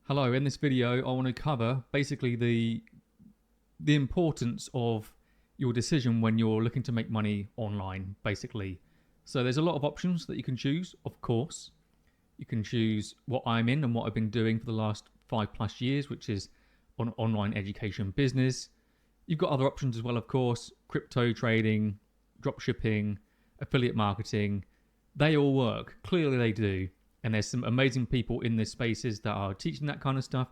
Hello, in this video I want to cover basically the importance of your decision when you're looking to make money online, basically. So there's a lot of options that you can choose, of course. You can choose what I'm in and what I've been doing for the last 5+ years, which is on online education business. You've got other options as well, of course, crypto trading, drop shipping, affiliate marketing. They all work. Clearly they do. And there's some amazing people in these spaces that are teaching that kind of stuff.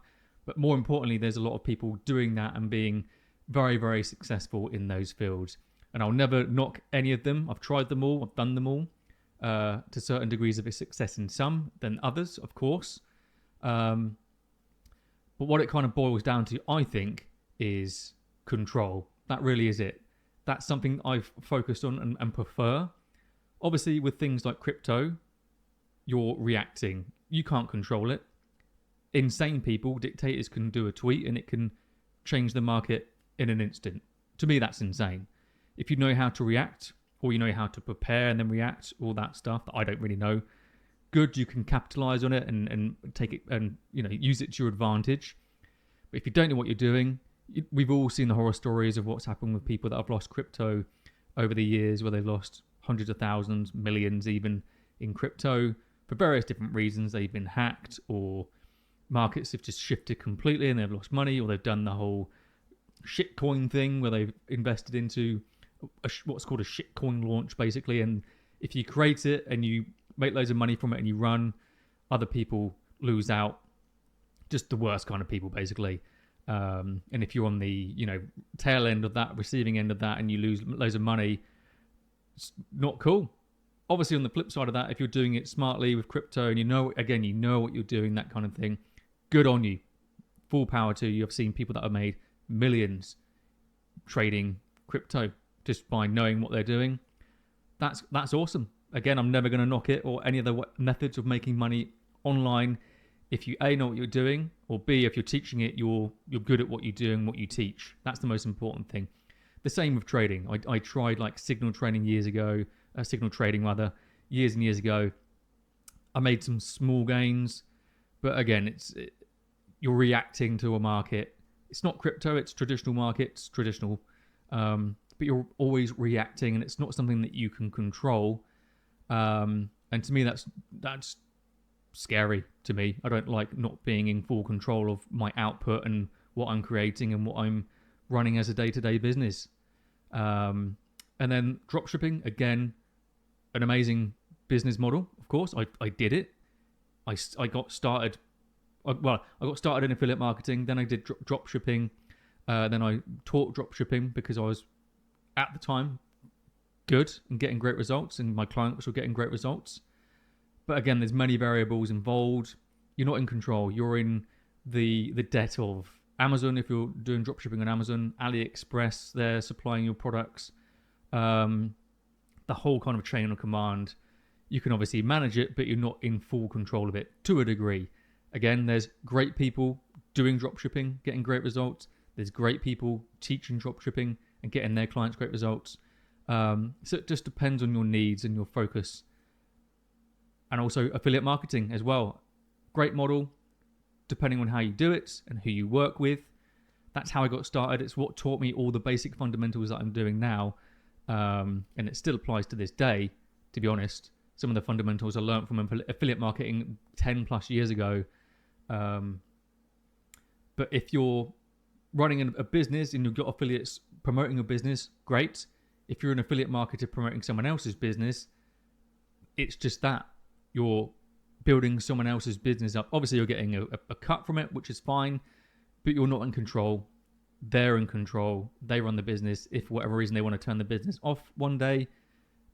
But more importantly, there's a lot of people doing that and being very, very successful in those fields. And I'll never knock any of them. I've tried them all. I've done them all to certain degrees of success in some than others, of course. But what it kind of boils down to, I think, is control. That really is it. That's something I've focused on and prefer. Obviously, with things like crypto, you're reacting. You can't control it. Insane people, dictators can do a tweet and it can change the market in an instant. To me, that's insane. If you know how to react, or you know how to prepare and then react, all that stuff that I don't really know, good, you can capitalize on it and take it and use it to your advantage. But if you don't know what you're doing, we've all seen the horror stories of what's happened with people that have lost crypto over the years, where they've lost hundreds of thousands, millions even in crypto for various different reasons. They've been hacked, or markets have just shifted completely and they've lost money, or they've done the whole shitcoin thing where they've invested into what's called a shitcoin launch, basically. And if you create it and you make loads of money from it and you run, other people lose out. Just the worst kind of people, basically. And if you're on the tail end of that, receiving end of that, and you lose loads of money, it's not cool. Obviously, on the flip side of that, if you're doing it smartly with crypto and you know what you're doing, that kind of thing, good on you. Full power to you. I've seen people that have made millions trading crypto just by knowing what they're doing. That's awesome. Again, I'm never going to knock it or any other methods of making money online. If you A, know what you're doing, or B, if you're teaching it, you're good at what you do and what you teach. That's the most important thing. The same with trading. I tried signal trading years and years ago. I made some small gains, but again, you're reacting to a market. It's not crypto, it's traditional markets, but you're always reacting, and it's not something that you can control. And to me, that's scary to me. I don't like not being in full control of my output and what I'm creating and what I'm running as a day-to-day business. And then dropshipping, again, an amazing business model. Of course, I did it. I got started. I got started in affiliate marketing. Then I did dropshipping. Then I taught dropshipping because I was at the time good and getting great results, and my clients were getting great results. But again, there's many variables involved. You're not in control. You're in the debt of Amazon if you're doing dropshipping on Amazon, AliExpress, they're supplying your products. The whole kind of chain of command. You can obviously manage it, but you're not in full control of it to a degree. Again, there's great people doing dropshipping, getting great results. There's great people teaching dropshipping and getting their clients great results. So it just depends on your needs and your focus. And also affiliate marketing as well. Great model, depending on how you do it and who you work with. That's how I got started. It's what taught me all the basic fundamentals that I'm doing now. And it still applies to this day, to be honest. Some of the fundamentals I learned from affiliate marketing 10+ years ago. But if you're running a business and you've got affiliates promoting a business, great. If you're an affiliate marketer promoting someone else's business, it's just that. You're building someone else's business up. Obviously, you're getting a cut from it, which is fine, but you're not in control. They're in control. They run the business. If for whatever reason they want to turn the business off one day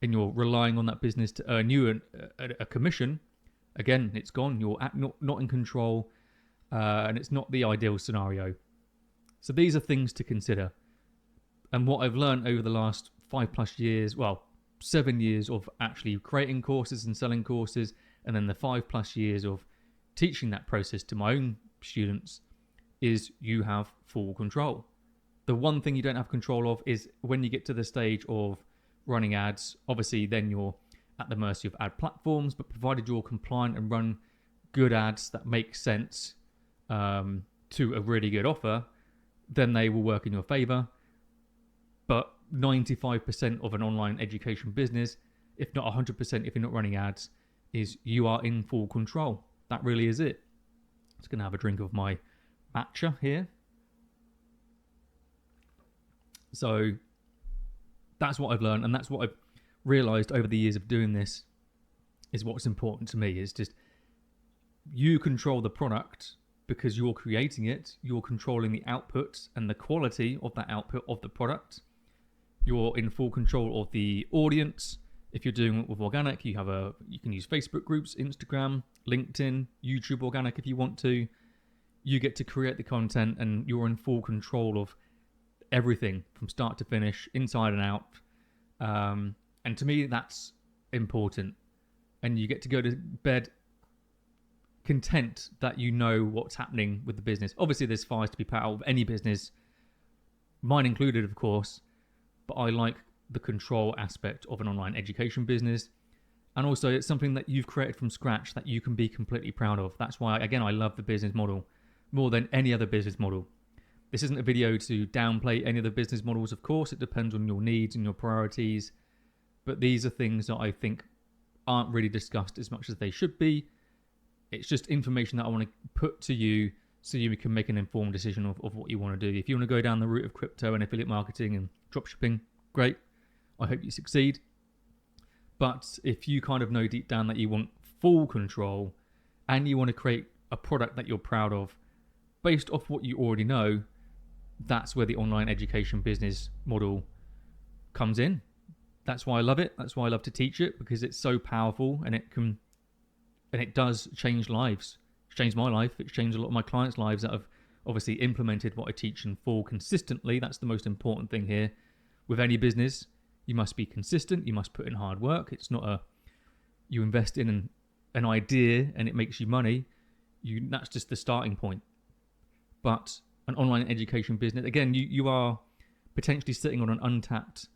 and you're relying on that business to earn you a commission, again, it's gone. You're not in control, and it's not the ideal scenario. So these are things to consider. And what I've learned over the last 5+ years, 7 years of actually creating courses and selling courses, and then the 5+ years of teaching that process to my own students, is you have full control. The one thing you don't have control of is when you get to the stage of running ads. Obviously, then you're at the mercy of ad platforms, but provided you're compliant and run good ads that make sense, to a really good offer, then they will work in your favor. But 95% of an online education business, if not 100% if you're not running ads, is you are in full control. That really is it. Just going to have a drink of my matcha here. So that's what I've learned, and that's what I've realized over the years of doing this, is what's important to me. Is just you control the product because you're creating it, you're controlling the output and the quality of that output of the product. You're in full control of the audience. If you're doing it with organic, you can use Facebook groups, Instagram, LinkedIn, YouTube organic if you want to. You get to create the content, and you're in full control of everything from start to finish, inside and out. And to me, that's important. And you get to go to bed content that you know what's happening with the business. Obviously, there's fires to be put out of any business, mine included, of course. But I like the control aspect of an online education business. And also, it's something that you've created from scratch that you can be completely proud of. That's why, again, I love the business model more than any other business model. This isn't a video to downplay any of the business models, of course. It depends on your needs and your priorities. But these are things that I think aren't really discussed as much as they should be. It's just information that I want to put to you so you can make an informed decision of what you want to do. If you want to go down the route of crypto and affiliate marketing and dropshipping, great. I hope you succeed. But if you kind of know deep down that you want full control and you want to create a product that you're proud of based off what you already know, that's where the online education business model comes in. That's why I love it. That's why I love to teach it, because it's so powerful, and it does change lives. It's changed my life. It's changed a lot of my clients' lives that have obviously implemented what I teach in full consistently. That's the most important thing here. With any business, you must be consistent. You must put in hard work. It's not you invest in an idea and it makes you money. That's just the starting point. But an online education business, again, you are potentially sitting on an untapped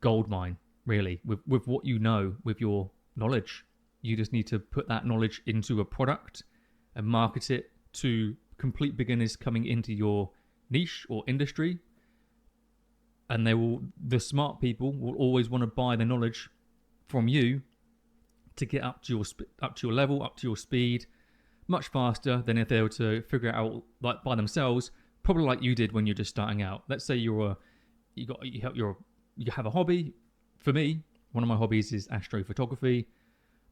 gold mine, really, with what you know, with your knowledge. You just need to put that knowledge into a product and market it to complete beginners coming into your niche or industry. And the smart people will always want to buy the knowledge from you to get up to your level, up to your speed, much faster than if they were to figure it out like by themselves, probably like you did when you're just starting out. Let's say you have a hobby. For me, one of my hobbies is astrophotography.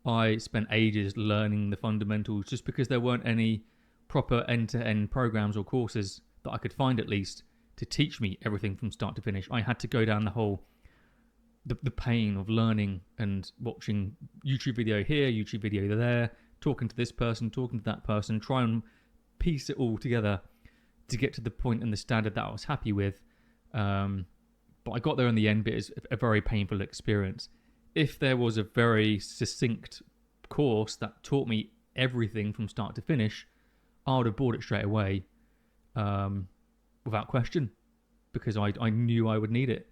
I spent ages learning the fundamentals just because there weren't any proper end-to-end programs or courses that I could find, at least, to teach me everything from start to finish. I had to go down the pain of learning and watching YouTube video here, YouTube video there, talking to this person, talking to that person, try and piece it all together to get to the point and the standard that I was happy with. But I got there in the end, but it's a very painful experience. If there was a very succinct course that taught me everything from start to finish, I would have bought it straight away without question, because I knew I would need it.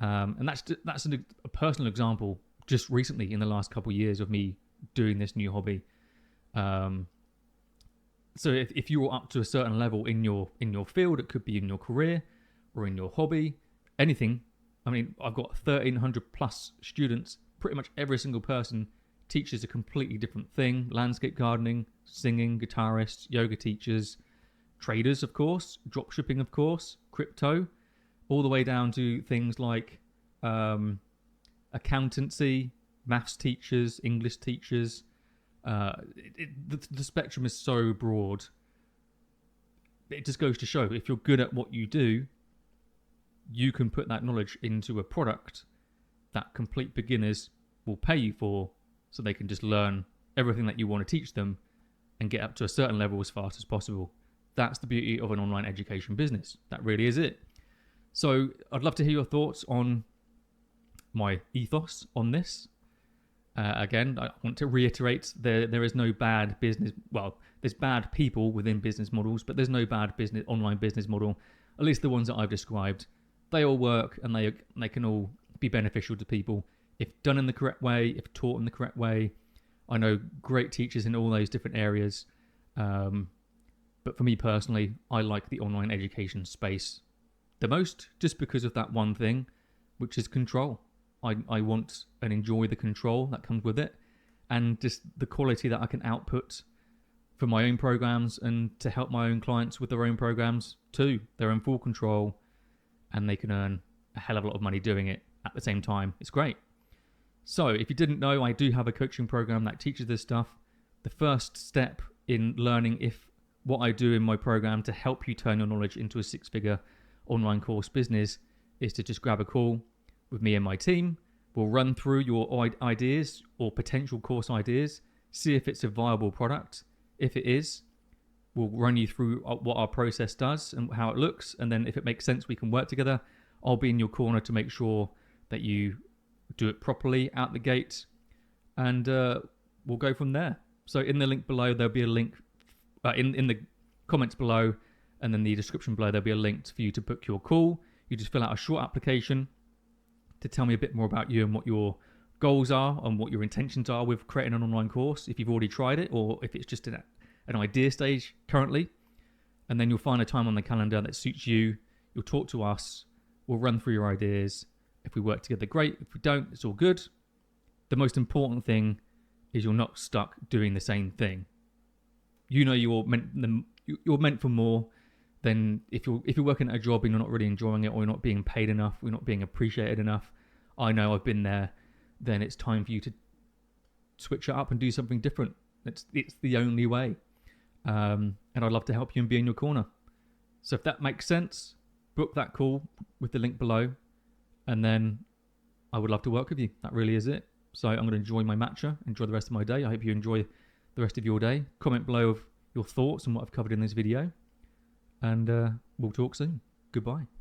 And that's a personal example just recently in the last couple of years of me doing this new hobby. So if you're up to a certain level in your field, it could be in your career or in your hobby, anything. I mean, I've got 1,300 plus students. Pretty much every single person teaches a completely different thing. Landscape gardening, singing, guitarists, yoga teachers, traders, of course, dropshipping, of course, crypto, all the way down to things like accountancy, maths teachers, English teachers. The spectrum is so broad. It just goes to show, if you're good at what you do, you can put that knowledge into a product that complete beginners will pay you for, so they can just learn everything that you want to teach them and get up to a certain level as fast as possible. That's the beauty of an online education business. That really is it. So I'd love to hear your thoughts on my ethos on this. Again, I want to reiterate, there is no bad business. Well, there's bad people within business models, but there's no bad online business model. At least the ones that I've described. They all work, and they can all be beneficial to people if done in the correct way, if taught in the correct way. I know great teachers in all those different areas. But for me personally, I like the online education space the most, just because of that one thing, which is control. I want and enjoy the control that comes with it, and just the quality that I can output for my own programs and to help my own clients with their own programs too. They're in full control and they can earn a hell of a lot of money doing it at the same time. It's great. So if you didn't know, I do have a coaching program that teaches this stuff. The first step in learning if what I do in my program to help you turn your knowledge into a six-figure online course business is to just grab a call with me and my team. We'll run through your ideas or potential course ideas, see if it's a viable product. If it is, we'll run you through what our process does and how it looks. And then if it makes sense, we can work together. I'll be in your corner to make sure that you do it properly out the gate. And we'll go from there. So in the link below, there'll be a link in the comments below, and then the description below, there'll be a link for you to book your call. You just fill out a short application to tell me a bit more about you and what your goals are and what your intentions are with creating an online course, if you've already tried it or if it's just an idea stage currently. And then you'll find a time on the calendar that suits you. You'll talk to us. We'll run through your ideas. If we work together, great. If we don't, it's all good. The most important thing is you're not stuck doing the same thing. You know you're meant for more than if you're working at a job and you're not really enjoying it, or you're not being paid enough, or you're not being appreciated enough. I know, I've been there. Then it's time for you to switch it up and do something different. It's the only way. And I'd love to help you and be in your corner. So if that makes sense, book that call with the link below, and then I would love to work with you. That really is it. So I'm going to enjoy my matcha, enjoy the rest of my day. I hope you enjoy the rest of your day. Comment below of your thoughts on what I've covered in this video, and we'll talk soon. Goodbye.